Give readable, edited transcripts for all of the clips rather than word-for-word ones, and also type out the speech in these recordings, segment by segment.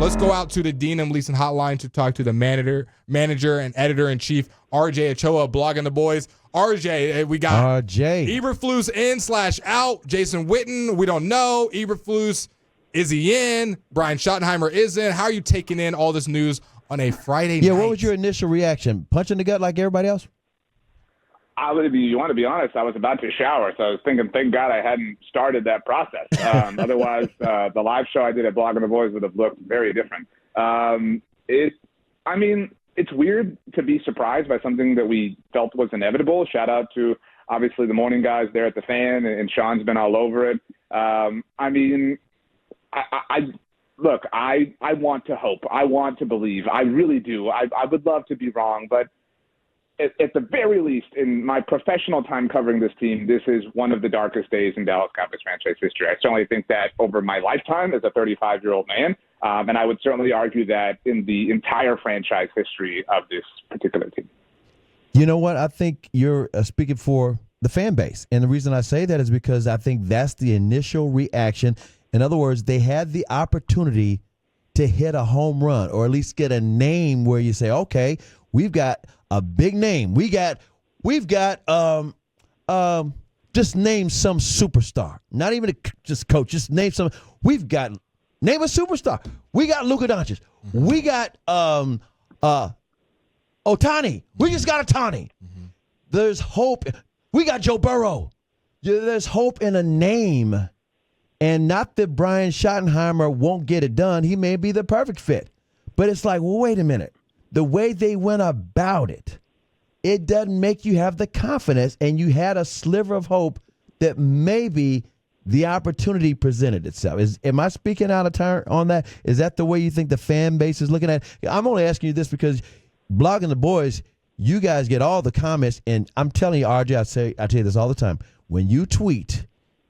Let's go out to the Dean and Leeson hotline to talk to the manager and editor-in-chief, RJ Ochoa, blogging the boys. RJ, we got Eberflus in/out. Jason Witten, we don't know. Eberflus, is he in? Brian Schottenheimer is in. How are you taking in all this news on a Friday night? Yeah, what was your initial reaction? Punch in the gut like everybody else? You want to be honest, I was about to shower, so I was thinking, thank God I hadn't started that process. Otherwise, the live show I did at Blogging the Boys would have looked very different. It's weird to be surprised by something that we felt was inevitable. Shout out to, obviously, the morning guys there at the Fan, and Sean's been all over it. Look, I want to hope. I want to believe. I really do. I would love to be wrong, but at the very least, in my professional time covering this team, this is one of the darkest days in Dallas Cowboys franchise history. I certainly think that over my lifetime as a 35-year-old man, and I would certainly argue that in the entire franchise history of this particular team. You know what? I think you're speaking for the fan base. And the reason I say that is because I think that's the initial reaction. In other words, they had the opportunity to hit a home run or at least get a name where you say, okay, we've got a big name. We've got just name some superstar. Not even just coach. Just name some. Name a superstar. We got Luka Doncic. We got Otani. We just got Otani. There's hope. We got Joe Burrow. There's hope in a name. And not that Brian Schottenheimer won't get it done. He may be the perfect fit. But it's like, well, wait a minute. The way they went about it, it doesn't make you have the confidence, and you had a sliver of hope that maybe the opportunity presented itself. Am I speaking out of turn on that? Is that the way you think the fan base is looking at it? I'm only asking you this because Blogging the Boys, you guys get all the comments, and I'm telling you, RJ, I tell you this all the time. When you tweet,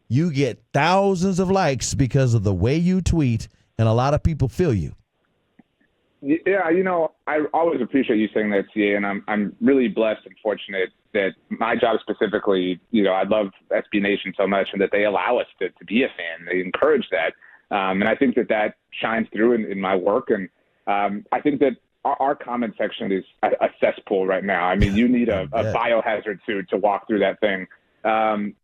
you get thousands of likes because of the way you tweet, and a lot of people feel you. Yeah, I always appreciate you saying that, CA, and I'm really blessed and fortunate that my job specifically, I love SB Nation so much and that they allow us to be a fan. They encourage that. And I think that shines through in my work. And I think that our comment section is a cesspool right now. I mean, you need a biohazard suit to walk through that thing. And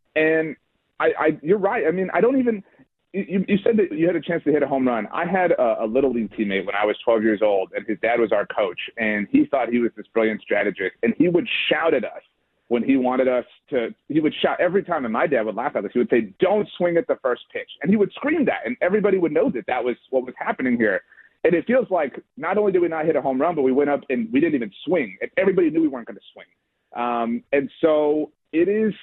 you're right. I mean, I don't even – You said that you had a chance to hit a home run. I had a Little League teammate when I was 12 years old, and his dad was our coach, and he thought he was this brilliant strategist, and he would shout at us when he wanted us to – he would shout every time, and my dad would laugh at us. He would say, don't swing at the first pitch. And he would scream that, and everybody would know that was what was happening here. And it feels like not only did we not hit a home run, but we went up and we didn't even swing, and everybody knew we weren't going to swing. And so it is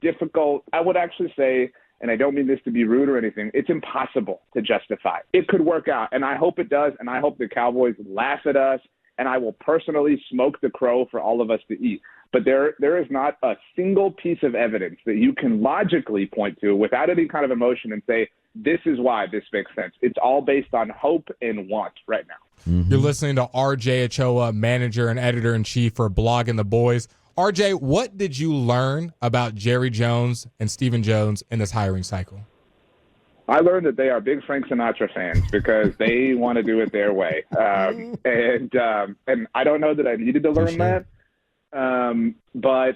difficult. I would actually say – and I don't mean this to be rude or anything, it's impossible to justify. It could work out, and I hope it does, and I hope the Cowboys laugh at us, and I will personally smoke the crow for all of us to eat. But there is not a single piece of evidence that you can logically point to without any kind of emotion and say, this is why this makes sense. It's all based on hope and want right now. Mm-hmm. You're listening to RJ Ochoa, manager and editor-in-chief for Blogging the Boys. RJ, what did you learn about Jerry Jones and Stephen Jones in this hiring cycle? I learned that they are big Frank Sinatra fans because they want to do it their way. And I don't know that I needed to learn that. But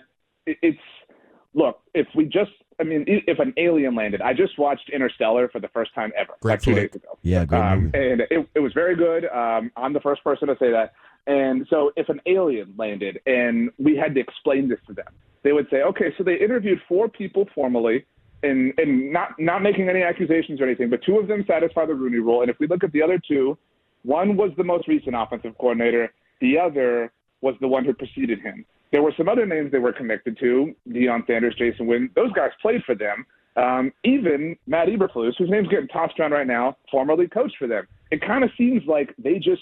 look, if an alien landed, I just watched Interstellar for the first time ever, like 2 days ago. Yeah, great movie. And it was very good. I'm the first person to say that. And so if an alien landed and we had to explain this to them, they would say, okay, so they interviewed 4 people formally and not making any accusations or anything, but 2 of them satisfy the Rooney Rule. And if we look at the other 2, one was the most recent offensive coordinator. The other was the one who preceded him. There were some other names they were connected to, Deion Sanders, Jason Witten. Those guys played for them. Even Matt Eberflus, whose name's getting tossed around right now, formerly coached for them. It kind of seems like they just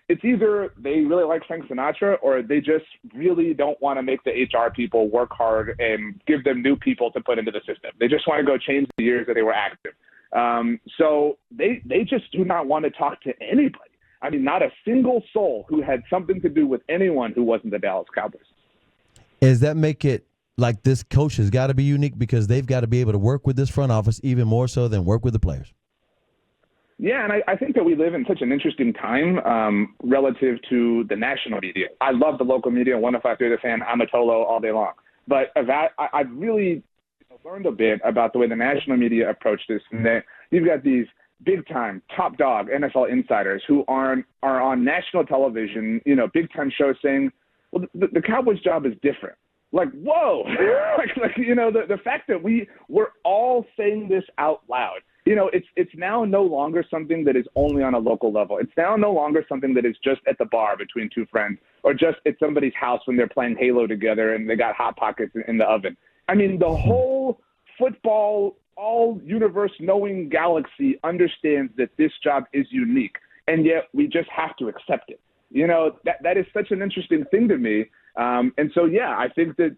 it's either they really like Frank Sinatra or they just really don't want to make the HR people work hard and give them new people to put into the system. They just want to go change the years that they were active. So they just do not want to talk to anybody. I mean, not a single soul who had something to do with anyone who wasn't the Dallas Cowboys. Does that make it like this coach has got to be unique because they've got to be able to work with this front office even more so than work with the players? Yeah, and I think that we live in such an interesting time relative to the national media. I love the local media, 105.3 The Fan. I'm a Tolo all day long. But I've really learned a bit about the way the national media approach this, and that you've got these big-time, top-dog NFL insiders who are on national television, big-time shows saying, well, the Cowboys' job is different. Like, whoa, the fact that we're all saying this out loud. It's now no longer something that is only on a local level. It's now no longer something that is just at the bar between two friends or just at somebody's house when they're playing Halo together and they got Hot Pockets in the oven. I mean, the whole football, all universe knowing galaxy understands that this job is unique, and yet we just have to accept it. That is such an interesting thing to me. And so, yeah, I think that,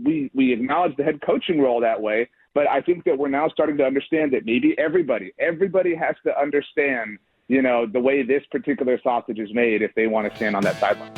we acknowledge the head coaching role that way, but I think that we're now starting to understand that maybe everybody has to understand, the way this particular sausage is made if they want to stand on that sideline.